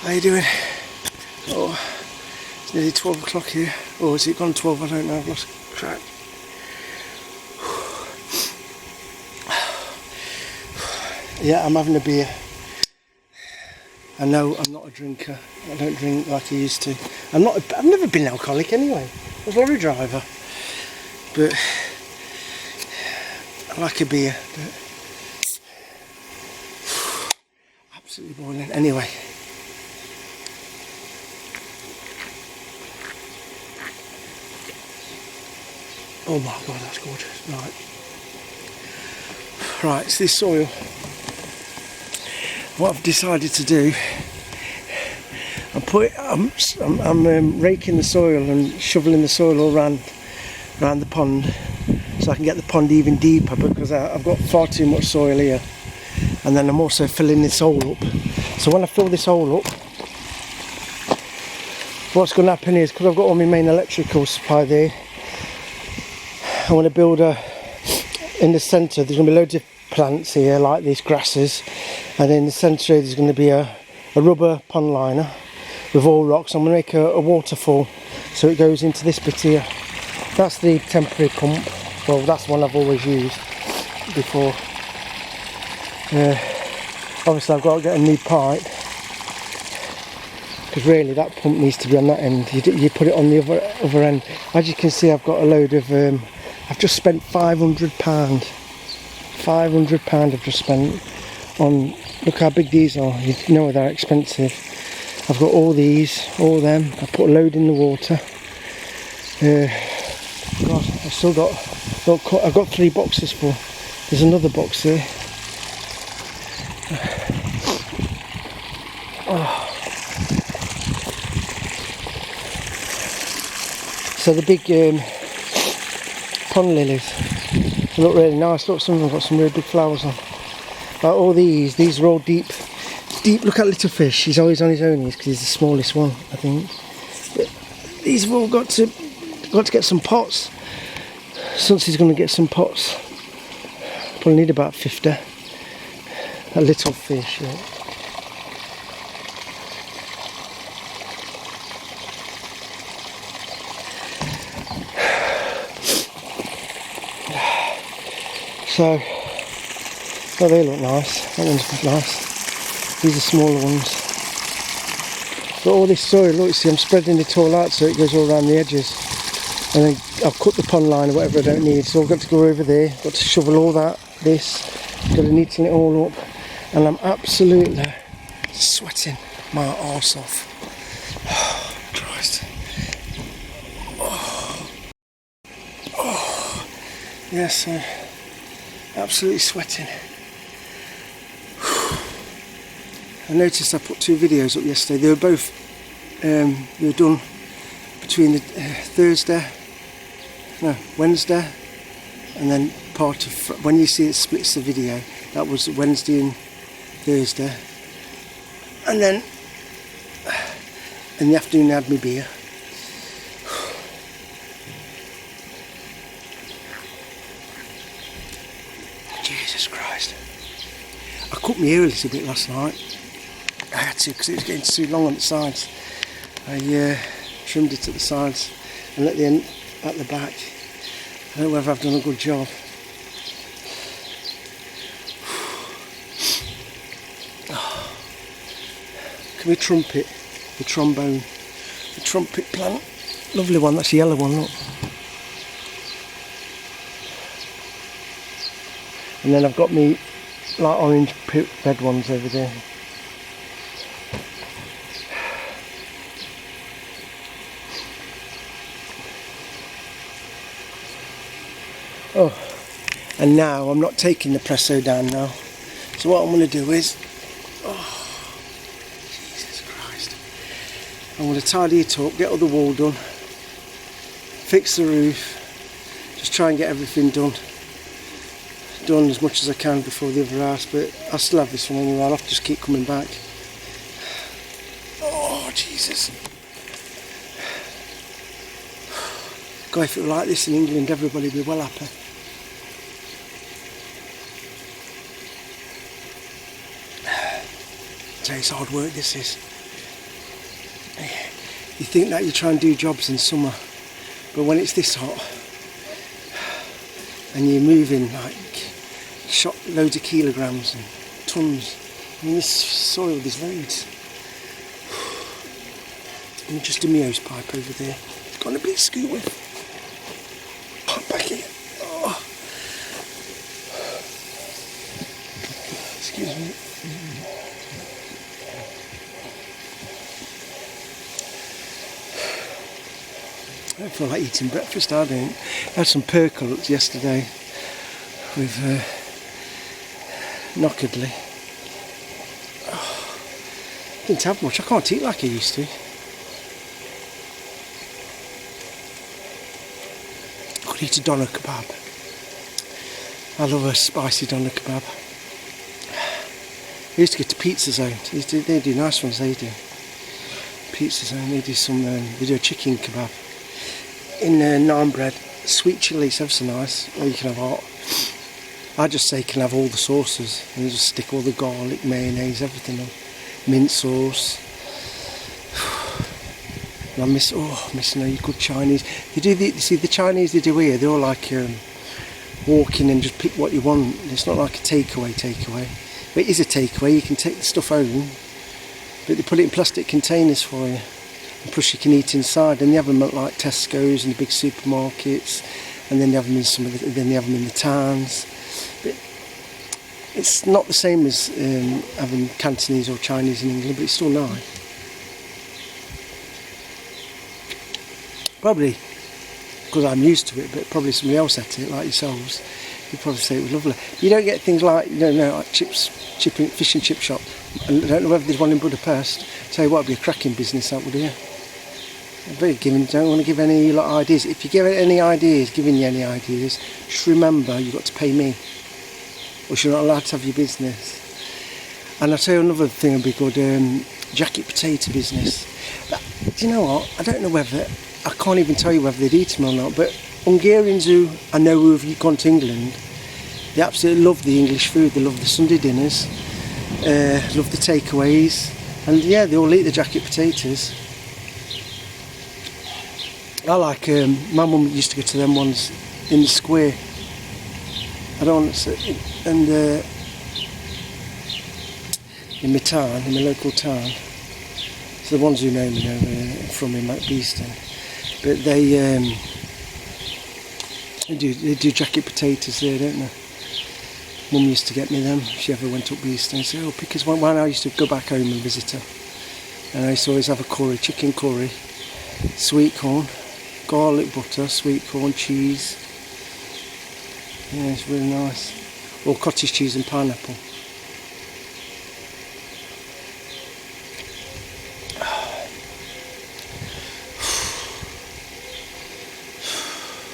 How you doing? Oh, it's nearly 12 o'clock here. Or is it gone 12? I don't know, I've lost track. Yeah, I'm having a beer. I know I'm not a drinker. I don't drink like I used to. I've never been alcoholic anyway. I was a lorry driver. But I like a beer. But absolutely boiling. Anyway. Oh my god, that's gorgeous. Right, it's this soil. What I've decided to do, I'm raking the soil and shoveling the soil all around the pond, so I can get the pond even deeper, because I've got far too much soil here. And then I'm also filling this hole up. So when I fill this hole up, what's going to happen is, because I've got all my main electrical supply there, I want to build in the centre, there's going to be loads of plants here like these grasses, and in the centre there's going to be a rubber pond liner with all rocks. I'm going to make a waterfall, so it goes into this bit here. That's the temporary pump. Well, that's one I've always used before. Obviously I've got to get a new pipe, because really that pump needs to be on that end. You put it on the other end. As you can see, I've got a load of I've just spent £500. £500 I've just spent on, look how big these are. You know they're expensive. I've got all these, all them. I put a load in the water. God, I've still got, I've got 3 boxes full. There's another box there. Oh. So the big pond lilies, they look really nice. Look, some of them got some really big flowers on. Like all these are all deep. Look at little fish. He's always on his own because he's the smallest one, I think. But these have all got to get some pots. Sunsy's going to get some pots. Probably need about 50. A little fish. Yeah. So, oh, they look nice. That one's nice. These are smaller ones. But all this soil, look, you see, I'm spreading it all out so it goes all around the edges. And then I've cut the pond line or whatever I don't need. So I've got to go over there. Got to shovel all this. Got to neaten it all up. And I'm absolutely sweating my arse off. Oh, Christ. Oh. Yes, absolutely sweating. I noticed I put 2 videos up yesterday. They were both they were done between the Wednesday, and then part of, when you see it splits the video, that was Wednesday and Thursday, and then in the afternoon I had my beer. Jesus Christ. I cut my hair a little bit last night. I had to, because it was getting too long on the sides. I trimmed it at the sides and let the end at the back. I don't know whether I've done a good job. Can we trumpet? The trombone. The trumpet plant. Lovely one, that's a yellow one, look. And then I've got me like orange red ones over there. Oh, and now I'm not taking the presso down now. So what I'm going to do is, oh, Jesus Christ, I'm going to tidy it up, get all the wall done, fix the roof, just try and get everything done as much as I can before the other house. But I still have this one anyway. I'll have to just keep coming back. Oh Jesus. God, if it were like this in England, everybody would be well happy. So it's hard work, this is. You think that you try and do jobs in summer, but when it's this hot and you're moving like loads of kilograms and tons, in this soil there's loads. And just a my hose pipe over there. It's got a big scoot with. Back here. Oh. Excuse me. I don't feel like eating breakfast, I don't. I had some percolates yesterday with knockedly. Oh, didn't have much. I can't eat like I used to. I could eat a doner kebab. I love a spicy doner kebab. I used to go to Pizza Zone. They do nice ones, they do. Pizza Zone, they do they do a chicken kebab in naan bread, sweet chilies, ever so nice, or you can have hot. I just say you can have all the sauces, and you just stick all the garlic, mayonnaise, everything on, mint sauce. And I missing a good Chinese. They do the Chinese they do here. They're all like walk in and just pick what you want. It's not like a takeaway. But it is a takeaway. You can take the stuff home, but they put it in plastic containers for you. And plus you can eat inside, and they have them at like Tesco's and the big supermarkets, and then they have them in then they have them in the towns. But it's not the same as having Cantonese or Chinese in England, but it's still nice. Probably because I'm used to it, but probably somebody else ate it like yourselves. You'd probably say it was lovely. You don't get things like, like fish and chip shop. And I don't know whether there's one in Budapest. Tell you what, it'd be a cracking business, that would, yeah. Don't want to give any ideas. If you give any ideas, giving you any ideas, just remember you've got to pay me, or you're not allowed to have your business. And I'll tell you another thing would be good, jacket potato business. But, do you know what? I don't know whether, I can't even tell you whether they'd eat them or not, but Hungarians who I know who have gone to England, they absolutely love the English food. They love the Sunday dinners, love the takeaways, and yeah, they all eat the jacket potatoes. I like, my mum used to go to them ones in the square. I don't want to say, and in my town, in my local town. So the ones who know me know from him at Beeston. But they do jacket potatoes there, don't they? Mum used to get me them if she ever went up Beeston. So because when I used to go back home and visit her, and I used to always have a curry, chicken curry, sweet corn, garlic butter, sweet corn, cheese. Yeah, it's really nice. Or cottage cheese and pineapple.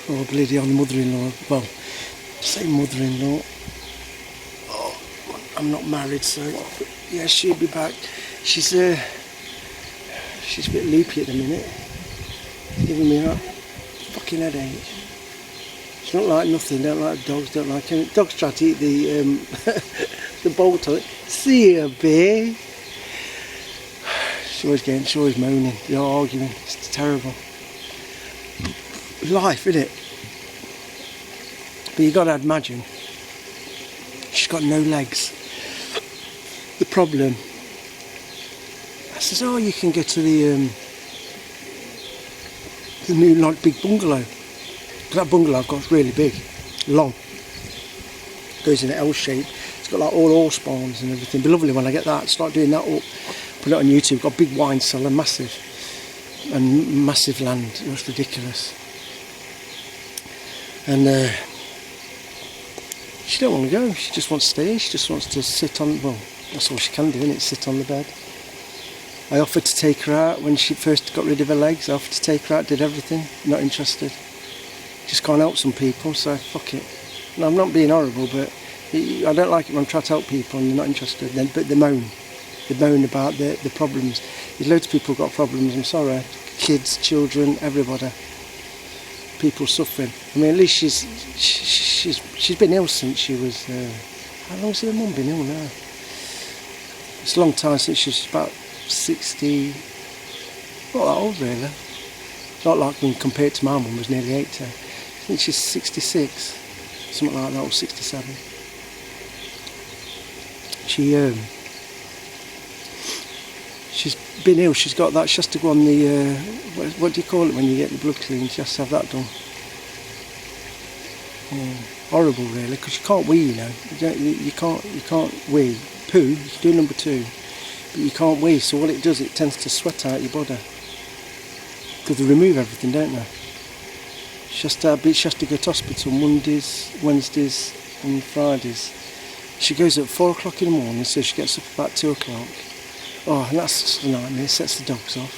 Oh, bloody on mother-in-law. Well, say mother-in-law. Oh, I'm not married, so yeah, she'll be back. She's a bit loopy at the minute. She's giving me that fucking headache. She don't like nothing. Don't like dogs. Don't like any. Dogs try to eat the the bolt on it. See ya, babe. She's always moaning. They're arguing. It's terrible. Life, isn't it? But you got to imagine, she's got no legs. The problem, I says, oh, you can go to the new like big bungalow. That bungalow I've got is really big, long. Goes in an L shape. It's got like all horse barns and everything. It'd be lovely when I get that. Start doing that up. Put it on YouTube. Got a big wine cellar, massive, and massive land. It's ridiculous. And she don't want to go. She just wants to stay. She just wants to sit on. Well, that's all she can do, isn't it? Sit on the bed. I offered to take her out when she first got rid of her legs. I offered to take her out. Did everything. Not interested. Just can't help some people. So fuck it. No, I'm not being horrible, but I don't like it when I try to help people and they're not interested. But they moan. They moan about the problems. There's loads of people who've got problems. I'm sorry. Kids, children, everybody. People suffering. I mean, at least she's been ill since she was. How long has her mum been ill now? It's a long time since she was about 60. Not that old really. Not like when compared to my mum, who's nearly 80. I think she's 66, something like that, or 67. She's been ill. She's got that. She has to go on the what do you call it when you get the blood cleaned? She has to have that done. Horrible, really, because you can't wee. You know, you can't wee. Poo, you can do number 2, but you can't wee. So what it does, it tends to sweat out your body because they remove everything, don't they? She has to go to hospital Mondays, Wednesdays, and Fridays. She goes at 4 o'clock in the morning, so she gets up about 2 o'clock. Oh, and that's just a nightmare. It sets the dogs off.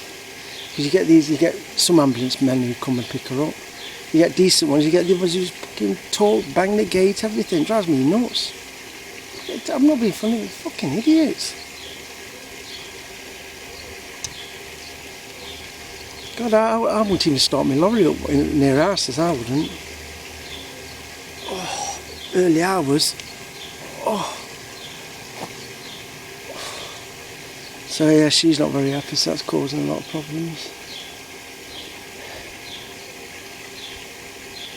Because you get some ambulance men who come and pick her up. You get decent ones. You get the others who fucking talk, bang the gate, everything. It drives me nuts. I'm not being funny. They're fucking idiots. God, I wouldn't even start my lorry up near houses. I wouldn't. Oh, early hours. Oh. So yeah, she's not very happy, so that's causing a lot of problems.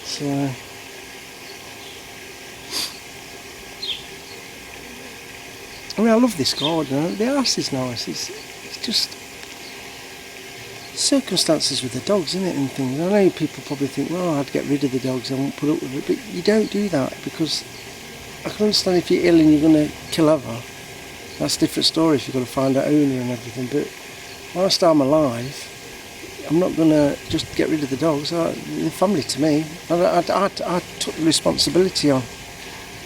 So I mean, I love this garden. The house is nice. It's just circumstances with the dogs, isn't it, and things. I know people probably think, well, I'd get rid of the dogs, I won't put up with it, but you don't do that, because I can understand if you're ill and you're going to kill over. That's a different story if you've got to find an owner and everything, but whilst I'm alive, I'm not going to just get rid of the dogs. They're family to me. I took the responsibility on.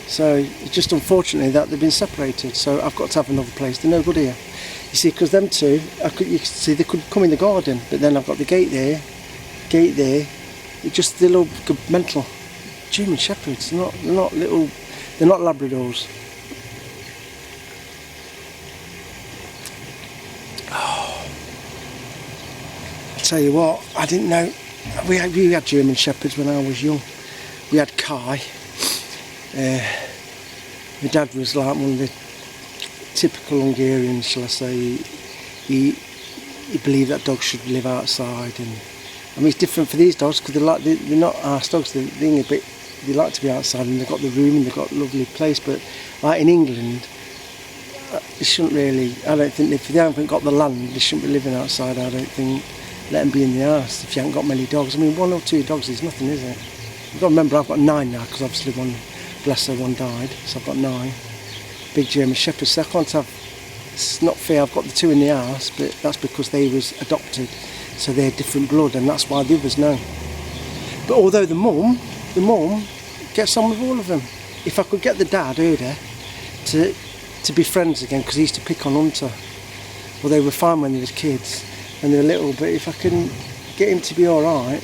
So it's just unfortunately that they've been separated, so I've got to have another place. They're no good here. You see, because them two, you can see they could come in the garden, but then I've got the gate there. It's just the little mental German shepherds. They're not Labradors. Oh. I tell you what, I didn't know. We had German shepherds when I was young. We had Kai. My dad was like one of the typical Hungarians, shall I say. He believed that dogs should live outside, and I mean it's different for these dogs because they're not arse dogs. They like to be outside, and they've got the room and they've got a lovely place. But like in England, they shouldn't really. I don't think if they haven't got the land, they shouldn't be living outside. I don't think. Let them be in the house if you haven't got many dogs. I mean, 1 or 2 dogs is nothing, is it? You've got to remember I've got 9 now because obviously one, bless her, one died, so I've got 9 big German shepherds. So I can't have. It's not fair. I've got the 2 in the house, but that's because they was adopted, so they're different blood, and that's why the others know. But although the mum gets on with all of them. If I could get the dad, Erda, to be friends again, because he used to pick on Hunter. Well, they were fine when they was kids and they were little, but if I can get him to be alright,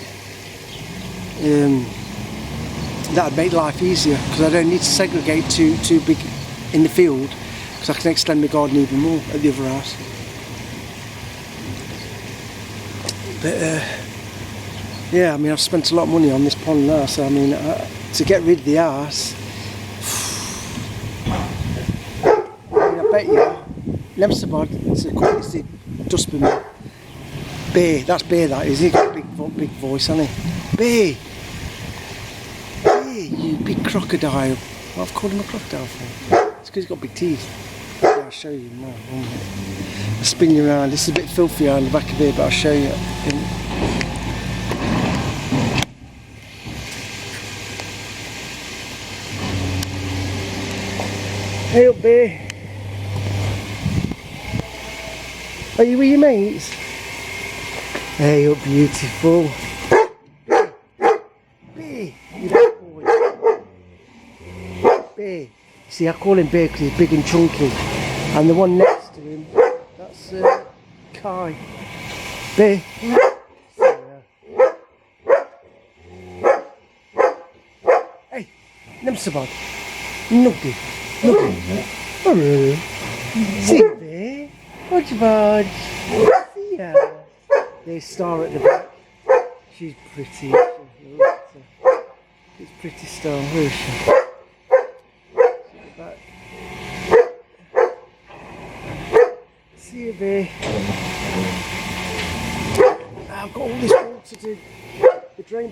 that'd make life easier, because I don't need to segregate too big in the field, because I can extend my garden even more at the other house. But yeah, I mean, I've spent a lot of money on this pond now, so I mean, to get rid of the arse, I mean, I bet you, Lemsabod, it's the dustbin. Bear, that's Bear, that is. He got a big voice, hasn't he? Bear! Bear, you big crocodile. What I've called him a crocodile for? It's because he's got big teeth. Yeah, I'll show you more. I'll spin you around. This is a bit filthy on the back of here, but I'll show you. Hey up, Bear. Are you with your mates? Hey up, beautiful. Bear, you that boy. Bear. See, I call him Bear because he's big and chunky. And the one next to him, that's Kai. Bear. Hey, Nemsabod. Nuggy. Nuggy. See, Bear. What's about? See ya. There's Star at the back. She's pretty. It's pretty Star. Where is she? She's at the back. See you, Bear. I've got all this water to the drain